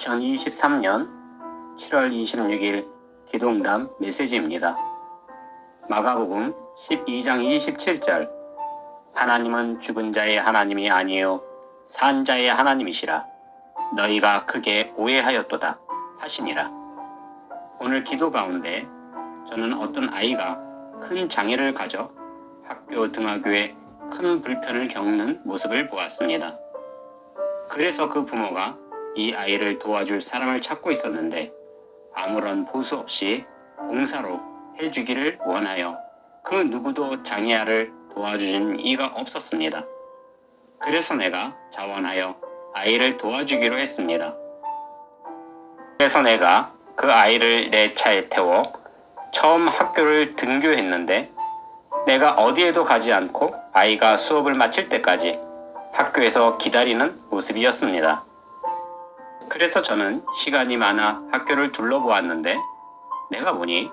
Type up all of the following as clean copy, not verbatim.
2023년 7월 26일 기도응답 메시지입니다. 마가복음 12장 27절 하나님은 죽은 자의 하나님이 아니요 산 자의 하나님이시라 너희가 크게 오해하였도다 하시니라. 오늘 기도 가운데 저는 어떤 아이가 큰 장애를 가져 학교 등하교에 큰 불편을 겪는 모습을 보았습니다. 그래서 그 부모가 이 아이를 도와줄 사람을 찾고 있었는데 아무런 보수 없이 봉사로 해주기를 원하여 그 누구도 장애아를 도와주는 이가 없었습니다. 그래서 내가 자원하여 아이를 도와주기로 했습니다. 그래서 내가 그 아이를 내 차에 태워 처음 학교를 등교했는데 내가 어디에도 가지 않고 아이가 수업을 마칠 때까지 학교에서 기다리는 모습이었습니다. 그래서 저는 시간이 많아 학교를 둘러보았는데 내가 보니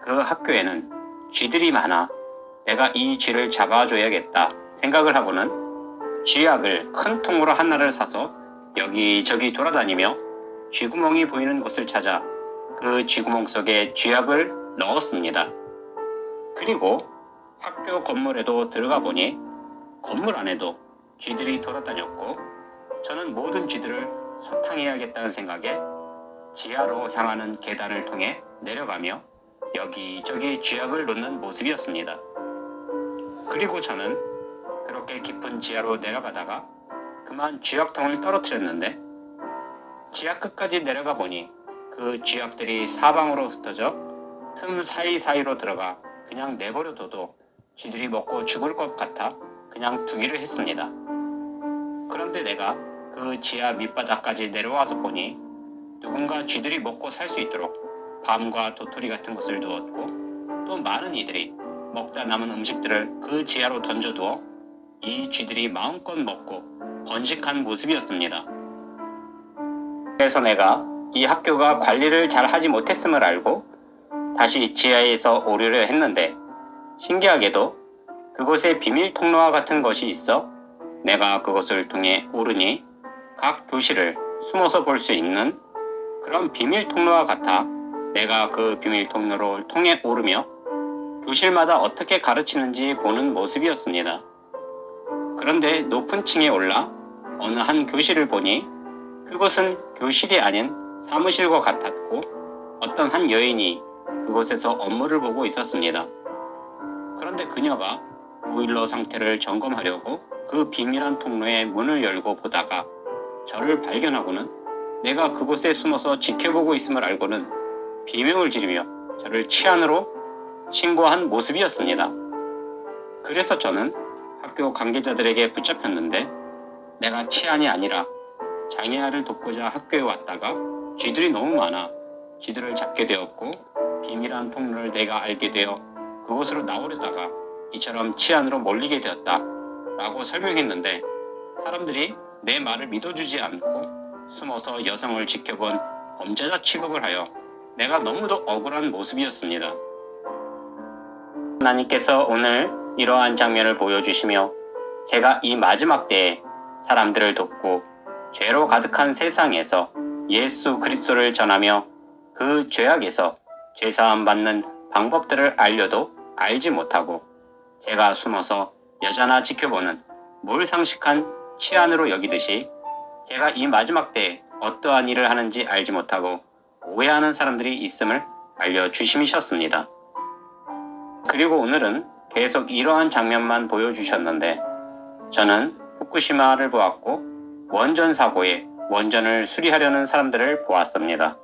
그 학교에는 쥐들이 많아 내가 이 쥐를 잡아줘야겠다 생각을 하고는 쥐약을 큰 통으로 하나를 사서 여기저기 돌아다니며 쥐구멍이 보이는 곳을 찾아 그 쥐구멍 속에 쥐약을 넣었습니다. 그리고 학교 건물에도 들어가 보니 건물 안에도 쥐들이 돌아다녔고 저는 모든 쥐들을 소탕해야겠다는 생각에 지하로 향하는 계단을 통해 내려가며 여기저기 쥐약을 놓는 모습이었습니다. 그리고 저는 그렇게 깊은 지하로 내려가다가 그만 쥐약통을 떨어뜨렸는데 지하 끝까지 내려가 보니 그 쥐약들이 사방으로 흩어져 틈 사이사이로 들어가 그냥 내버려둬도 쥐들이 먹고 죽을 것 같아 그냥 두기를 했습니다. 그런데 내가 그 지하 밑바닥까지 내려와서 보니 누군가 쥐들이 먹고 살 수 있도록 밤과 도토리 같은 것을 두었고 또 많은 이들이 먹다 남은 음식들을 그 지하로 던져두어 이 쥐들이 마음껏 먹고 번식한 모습이었습니다. 그래서 내가 이 학교가 관리를 잘 하지 못했음을 알고 다시 지하에서 오려려 했는데 신기하게도 그곳에 비밀 통로와 같은 것이 있어 내가 그것을 통해 오르니 각 교실을 숨어서 볼 수 있는 그런 비밀 통로와 같아 내가 그 비밀 통로를 통해 오르며 교실마다 어떻게 가르치는지 보는 모습이었습니다. 그런데 높은 층에 올라 어느 한 교실을 보니 그곳은 교실이 아닌 사무실과 같았고 어떤 한 여인이 그곳에서 업무를 보고 있었습니다. 그런데 그녀가 보일러 상태를 점검하려고 그 비밀한 통로의 문을 열고 보다가 저를 발견하고는 내가 그곳에 숨어서 지켜보고 있음을 알고는 비명을 지르며 저를 치안으로 신고한 모습이었습니다. 그래서 저는 학교 관계자들에게 붙잡혔는데 내가 치안이 아니라 장애아를 돕고자 학교에 왔다가 쥐들이 너무 많아 쥐들을 잡게 되었고 비밀한 통로를 내가 알게 되어 그곳으로 나오려다가 이처럼 치안으로 몰리게 되었다 라고 설명했는데 사람들이 내 말을 믿어주지 않고 숨어서 여성을 지켜본 범죄자 취급을 하여 내가 너무도 억울한 모습이었습니다. 하나님께서 오늘 이러한 장면을 보여주시며 제가 이 마지막 때에 사람들을 돕고 죄로 가득한 세상에서 예수 그리스도를 전하며 그 죄악에서 죄사함 받는 방법들을 알려도 알지 못하고 제가 숨어서 여자나 지켜보는 몰상식한 치안으로 여기듯이 제가 이 마지막 때에 어떠한 일을 하는지 알지 못하고 오해하는 사람들이 있음을 알려주심이셨습니다. 그리고 오늘은 계속 이러한 장면만 보여주셨는데 저는 후쿠시마를 보았고 원전 사고에 원전을 수리하려는 사람들을 보았습니다.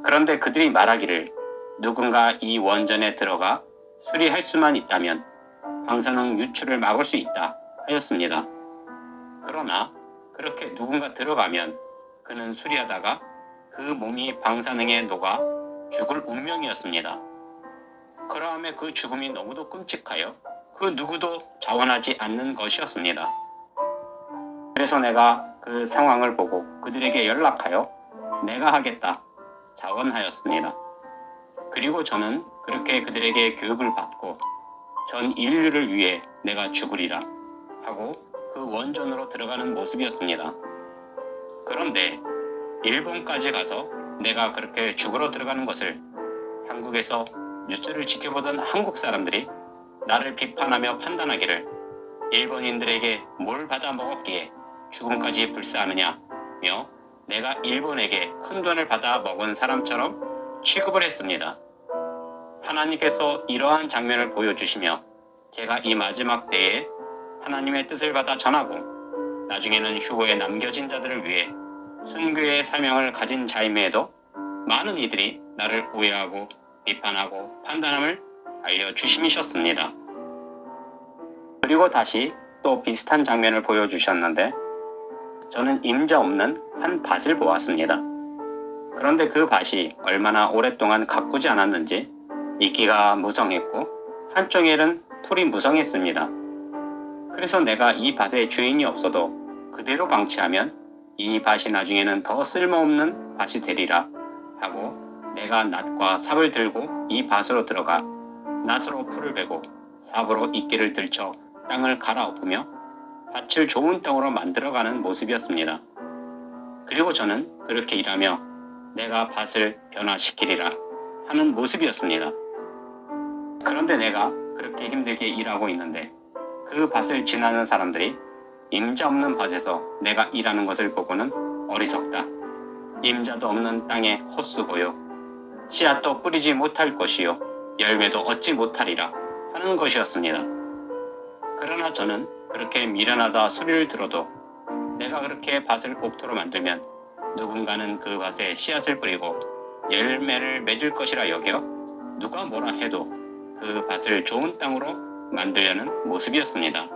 그런데 그들이 말하기를 누군가 이 원전에 들어가 수리할 수만 있다면 방사능 유출을 막을 수 있다 하였습니다. 그러나 그렇게 누군가 들어가면 그는 수리하다가 그 몸이 방사능에 녹아 죽을 운명이었습니다. 그러함에 그 죽음이 너무도 끔찍하여 그 누구도 자원하지 않는 것이었습니다. 그래서 내가 그 상황을 보고 그들에게 연락하여 내가 하겠다 자원하였습니다. 그리고 저는 그렇게 그들에게 교육을 받고 전 인류를 위해 내가 죽으리라 하고 그 원전으로 들어가는 모습이었습니다. 그런데 일본까지 가서 내가 그렇게 죽으러 들어가는 것을 한국에서 뉴스를 지켜보던 한국 사람들이 나를 비판하며 판단하기를 일본인들에게 뭘 받아 먹었기에 죽음까지 불사하느냐며 내가 일본에게 큰 돈을 받아 먹은 사람처럼 취급을 했습니다. 하나님께서 이러한 장면을 보여주시며 제가 이 마지막 때에 하나님의 뜻을 받아 전하고 나중에는 휴거에 남겨진 자들을 위해 순교의 사명을 가진 자임에도 많은 이들이 나를 오해하고 비판하고 판단함을 알려주심이셨습니다. 그리고 다시 또 비슷한 장면을 보여주셨는데 저는 임자 없는 한 밭을 보았습니다. 그런데 그 밭이 얼마나 오랫동안 가꾸지 않았는지 이끼가 무성했고 한쪽에는 풀이 무성했습니다. 그래서 내가 이 밭의 주인이 없어도 그대로 방치하면 이 밭이 나중에는 더 쓸모없는 밭이 되리라 하고 내가 낫과 삽을 들고 이 밭으로 들어가 낫으로 풀을 베고 삽으로 이끼를 들쳐 땅을 갈아엎으며 밭을 좋은 땅으로 만들어가는 모습이었습니다. 그리고 저는 그렇게 일하며 내가 밭을 변화시키리라 하는 모습이었습니다. 그런데 내가 그렇게 힘들게 일하고 있는데 그 밭을 지나는 사람들이 임자 없는 밭에서 내가 일하는 것을 보고는 어리석다. 임자도 없는 땅에 헛수고요. 씨앗도 뿌리지 못할 것이요. 열매도 얻지 못하리라 하는 것이었습니다. 그러나 저는 그렇게 미련하다 소리를 들어도 내가 그렇게 밭을 옥토로 만들면 누군가는 그 밭에 씨앗을 뿌리고 열매를 맺을 것이라 여겨 누가 뭐라 해도 그 밭을 좋은 땅으로 만들려는 모습이었습니다.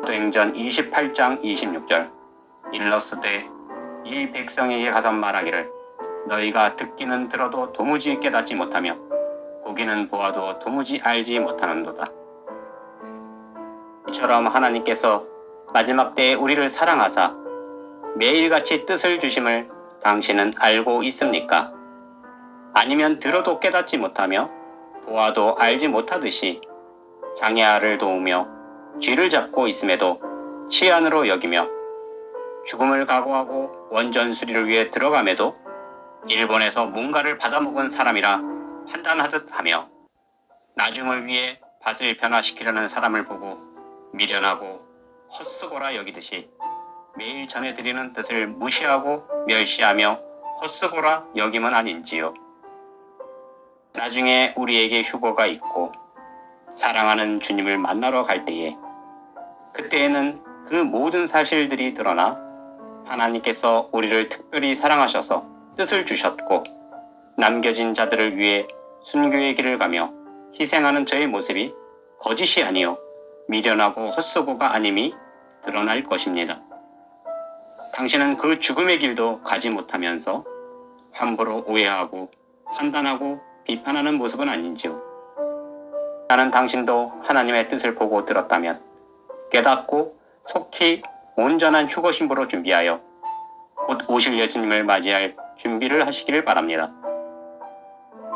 사도행전 28장 26절 일렀을 때 이 백성에게 가서 말하기를 너희가 듣기는 들어도 도무지 깨닫지 못하며 보기는 보아도 도무지 알지 못하는도다. 이처럼 하나님께서 마지막 때에 우리를 사랑하사 매일같이 뜻을 주심을 당신은 알고 있습니까? 아니면 들어도 깨닫지 못하며 보아도 알지 못하듯이 장애아를 도우며 쥐를 잡고 있음에도 치안으로 여기며 죽음을 각오하고 원전 수리를 위해 들어감에도 일본에서 뭔가를 받아먹은 사람이라 판단하듯 하며 나중을 위해 밭을 변화시키려는 사람을 보고 미련하고 헛수고라 여기듯이 매일 전해드리는 뜻을 무시하고 멸시하며 헛수고라 여김은 아닌지요. 나중에 우리에게 휴거가 있고 사랑하는 주님을 만나러 갈 때에 그때에는 그 모든 사실들이 드러나 하나님께서 우리를 특별히 사랑하셔서 뜻을 주셨고 남겨진 자들을 위해 순교의 길을 가며 희생하는 저의 모습이 거짓이 아니요 미련하고 헛수고가 아님이 드러날 것입니다. 당신은 그 죽음의 길도 가지 못하면서 함부로 오해하고 판단하고 비판하는 모습은 아닌지요. 나는 당신도 하나님의 뜻을 보고 들었다면 깨닫고 속히 온전한 휴거 신부로 준비하여 곧 오실 예수님을 맞이할 준비를 하시기를 바랍니다.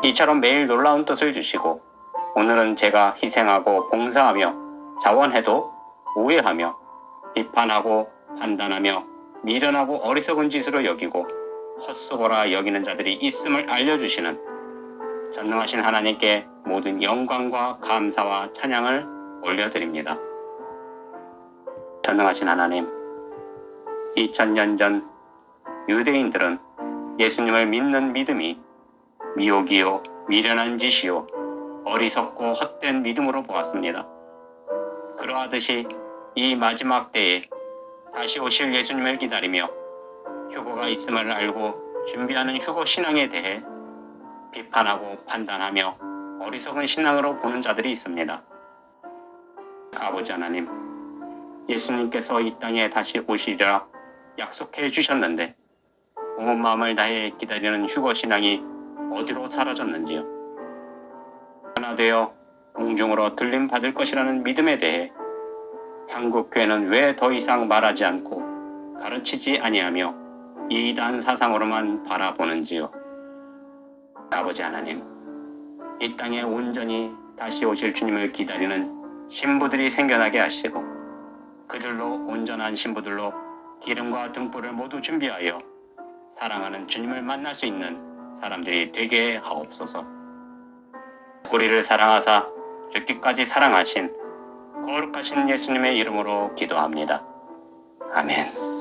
이처럼 매일 놀라운 뜻을 주시고 오늘은 제가 희생하고 봉사하며 자원해도 오해하며 비판하고 판단하며 미련하고 어리석은 짓으로 여기고 헛수고라 여기는 자들이 있음을 알려주시는 전능하신 하나님께 모든 영광과 감사와 찬양을 올려드립니다. 전능하신 하나님, 2000년 전 유대인들은 예수님을 믿는 믿음이 미혹이요 미련한 짓이요 어리석고 헛된 믿음으로 보았습니다. 그러하듯이 이 마지막 때에 다시 오실 예수님을 기다리며 휴거가 있음을 알고 준비하는 휴거 신앙에 대해 비판하고 판단하며 어리석은 신앙으로 보는 자들이 있습니다. 아버지 하나님, 예수님께서 이 땅에 다시 오시리라 약속해 주셨는데 온 마음을 다해 기다리는 휴거 신앙이 어디로 사라졌는지요. 하나 되어 공중으로 들림 받을 것이라는 믿음에 대해 한국교회는 왜 더 이상 말하지 않고 가르치지 아니하며 이단 사상으로만 바라보는지요. 아버지 하나님, 이 땅에 온전히 다시 오실 주님을 기다리는 신부들이 생겨나게 하시고 그들로 온전한 신부들로 기름과 등불을 모두 준비하여 사랑하는 주님을 만날 수 있는 사람들이 되게 하옵소서. 우리를 사랑하사 죽기까지 사랑하신 거룩하신 예수님의 이름으로 기도합니다. 아멘.